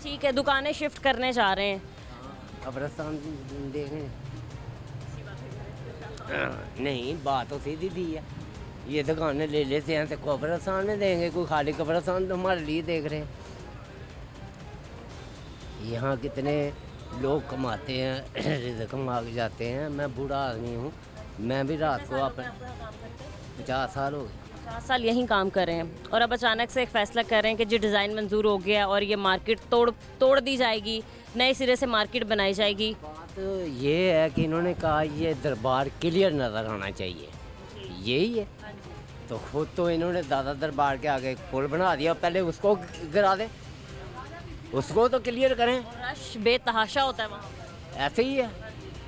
ठीक है, दुकानें शिफ्ट करने जा रहे हैं। कब्रस्तान देखें। नहीं, बात तो सीधी दी है। ये दुकानें ले लेते हैं तो कब्रस्तान में देंगे, कोई खाली कब्रस्तान तो हमारे लिए देख रहे हैं। यहाँ कितने लोग कमाते हैं, रिज़्क़ कमा के जाते हैं। मैं बूढ़ा आदमी हूँ, मैं भी रात को अपने 50 साल हो गए। 50 साल यहीं काम कर रहे हैं और अब अचानक से एक फ़ैसला कर रहे हैं कि जी डिज़ाइन मंजूर हो गया और ये मार्केट तोड़ दी जाएगी, नए सिरे से मार्केट बनाई जाएगी। बात ये है कि इन्होंने कहा ये दरबार क्लियर नज़र आना चाहिए, यही है। तो खुद तो इन्होंने दादा दरबार के आगे पुल बना दिया, पहले उसको गिरा दें, उसको तो क्लियर करें। रश बेतहाशा होता है वहाँ। ऐसे ही है,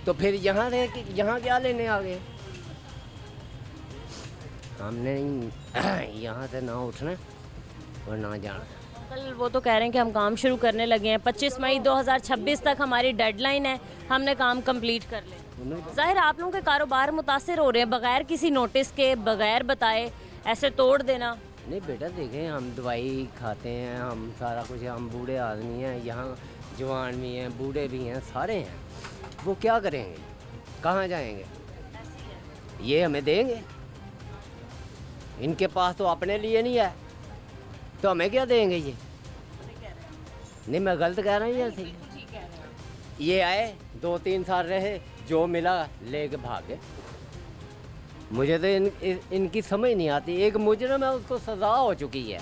तो फिर यहाँ यहाँ क्या लेने आ गए? हमने यहाँ से ना उठना और ना जाना। कल वो तो कह रहे हैं कि हम काम शुरू करने लगे हैं, 25 मई 2026 तक हमारी डेडलाइन है, हमने काम कंप्लीट कर लें। ज़ाहिर आप लोगों के कारोबार मुतासिर हो रहे हैं, बगैर किसी नोटिस के, बगैर बताए ऐसे तोड़ देना। नहीं बेटा, देखें, हम दवाई खाते हैं, हम सारा कुछ, हम बूढ़े आदमी हैं, यहाँ जवान भी हैं, बूढ़े भी हैं, सारे हैं। वो क्या करेंगे, कहाँ जाएंगे? ये हमें देंगे? इनके पास तो अपने लिए नहीं है, तो हमें क्या देंगे ये? नहीं, मैं गलत कह रहा हूँ ऐसे? ये आए 2-3 साल रहे, जो मिला लेके भागे। मुझे तो इनकी समझ नहीं आती। एक मुजरिम है, उसको सज़ा हो चुकी है,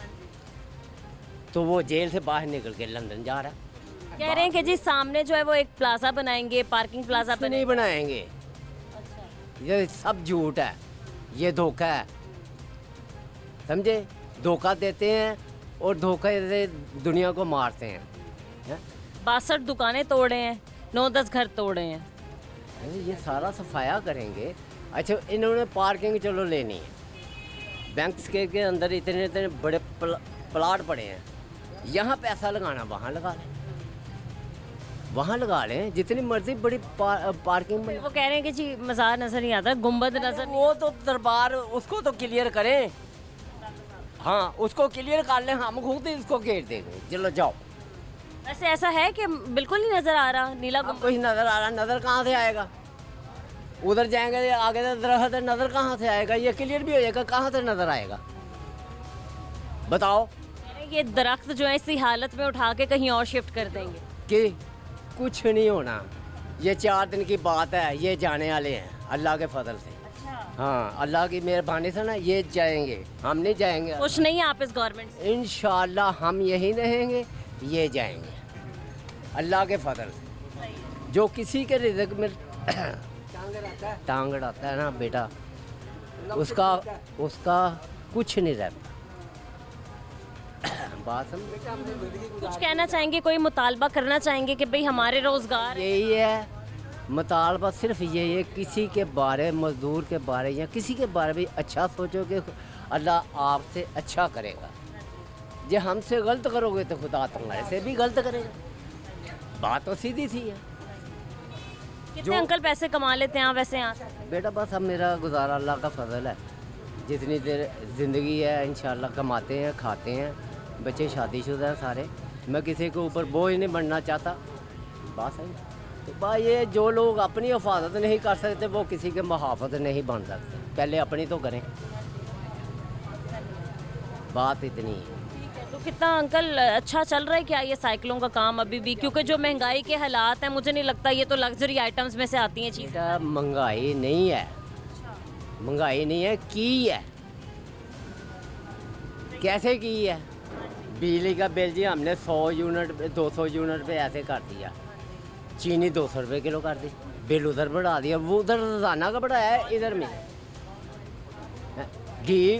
तो वो जेल से बाहर निकल के लंदन जा रहा है। कह रहे हैं कि जी सामने जो है वो एक प्लाजा बनाएंगे, पार्किंग प्लाजा कुछ नहीं बनाएंगे। ये सब झूठ है, ये धोखा है, समझे? धोखा देते हैं और धोखे से दुनिया को मारते हैं। 62 दुकानें तोड़े हैं, 9-10 घर तोड़े हैं। ये सारा सफाया करेंगे। अच्छा, इन्होंने पार्किंग चलो लेनी है, बैंक्स के अंदर इतने इतने बड़े प्लाट पड़े हैं, यहाँ पैसा लगाना वहाँ लगा लें, वहाँ लगा लें, जितनी मर्जी बड़ी पार्किंग में। वो कह रहे हैं कि जी मज़ार नज़र नहीं आता, गुंबद नज़र नहीं। वो तो दरबार, उसको तो क्लियर करें। हाँ, उसको क्लियर कर लें, हम खुद इसको घेर देंगे। चलो जाओ। वैसे ऐसा है कि बिल्कुल नहीं नज़र आ रहा नीला गुंबद? कुछ नज़र आ रहा, नज़र कहाँ से आएगा? उधर जाएंगे आगे तो दरख्त है, नज़र कहाँ से आएगा? ये क्लियर भी हो जाएगा, कहाँ से नज़र आएगा बताओ? ये दरख्त जो है इसी हालत में उठा के कहीं और शिफ्ट कर देंगे कि कुछ नहीं होना। ये 4 दिन की बात है, ये जाने वाले हैं अल्लाह के फजल से। हाँ, अल्लाह की मेहरबानी से ना ये जाएंगे, हम नहीं जाएंगे। खुश नहीं है आप इस गवर्नमेंट से? इंशाअल्लाह हम यहीं रहेंगे, ये जाएंगे अल्लाह के फजल से। जो किसी के रिज़्क़ में टांग अड़ाता है ना बेटा, उसका कुछ नहीं रहता। बात समझ? कुछ कहना चाहेंगे, कोई मुतालबा करना चाहेंगे कि भाई हमारे रोज़गार? यही है मुतालबा, सिर्फ यही है, किसी के बारे, मजदूर के बारे या किसी के बारे में अच्छा सोचोगे, अल्लाह आपसे अच्छा करेगा। जो हमसे गलत करोगे तो खुदा तुम्हारे से भी गलत करेगा। बात तो सीधी सी है। कितने अंकल पैसे कमा लेते हैं आप वैसे यहाँ से? बेटा बस अब मेरा गुजारा अल्लाह का फजल है, जितनी देर ज़िंदगी है इंशाल्लाह कमाते हैं, खाते हैं, बच्चे शादीशुदा हैं सारे। मैं किसी के ऊपर बोझ नहीं बनना चाहता। बात है तो भाई, ये जो लोग अपनी हिफाजत नहीं कर सकते वो किसी के मुहाफ़त नहीं बन सकते। पहले अपनी तो करें, बात इतनी है। तो कितना अंकल अच्छा चल रहा है क्या ये साइकिलों का काम अभी भी? क्योंकि जो महंगाई के हालात हैं, मुझे नहीं लगता ये तो लग्जरी आइटम्स में से आती हैं चीज़ें। महंगाई नहीं है, महंगाई नहीं है, की है। कैसे की है? बिजली का बिल जी हमने 100 यूनिट 200 यूनिट पे ऐसे कर दिया। चीनी 200 रुपये किलो कर दी, बिल उधर बढ़ा दिया, वो उधर रोजाना का बढ़ाया है, इधर में घी।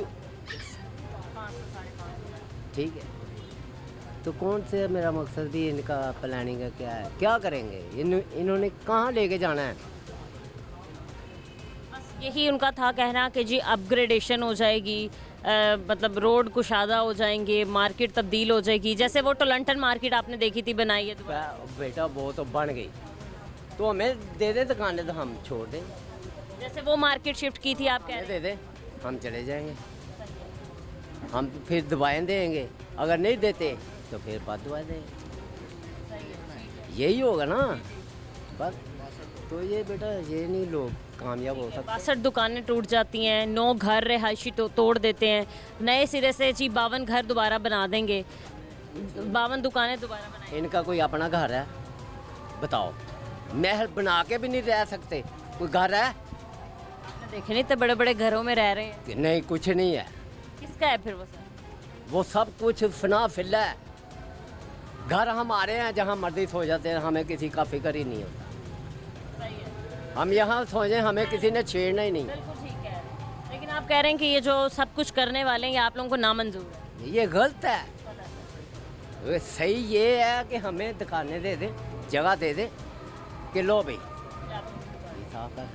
ठीक है, तो कौन से, मेरा मकसद भी इनका प्लानिंग का क्या है, क्या करेंगे इन्होंने कहाँ लेके जाना है? यही उनका था कहना कि जी अपग्रेडेशन हो जाएगी, मतलब रोड कुशादा हो जाएंगे, मार्केट तब्दील हो जाएगी। जैसे वो टोलंटन मार्केट आपने देखी थी बनाई है बेटा, वो तो बन गई, तो हमें दे दे दुकानें, तो हम छोड़ दें। जैसे वो मार्केट शिफ्ट की थी आप कह रहे दे दे, हम चले जाएंगे, हम फिर दवाएं देंगे, अगर नहीं देते तो फिर बाद दवाएं देंगे। यही होगा ना बस। तो ये बेटा ये नहीं लोग कामयाब हो सकते। 62 दुकानें टूट जाती हैं, 9 घर रिहायशी तोड़ देते हैं, नए सिरे से जी 52 घर दोबारा बना देंगे, 52 दुकानें दोबारा बनाएंगे। इनका कोई अपना घर है बताओ? महल बना के भी नहीं रह सकते। कोई घर है? देखे नहीं तो बड़े बड़े घरों में रह रहे हैं। नहीं, कुछ नहीं है। किसका है फिर वो सर? वो सब कुछ फना फिल्ला है। घर हमारे हैं, जहाँ मर्जी सो जाते हैं, हमें किसी का फिक्र ही नहीं होता। हम यहाँ सोचे, हमें किसी ने छेड़ना ही नहीं। बिल्कुल ठीक है, लेकिन आप कह रहे हैं कि ये जो सब कुछ करने वाले हैं ये आप लोगों को नामंजूर है। ये गलत है। वे सही ये है कि हमें दुकानें दे दें, जगह दे दें कि लो भाई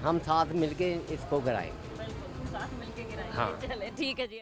हम साथ मिलके इसको गिराएंगे। साथ मिलके गिराएंगे। हाँ। चले ठीक है जी।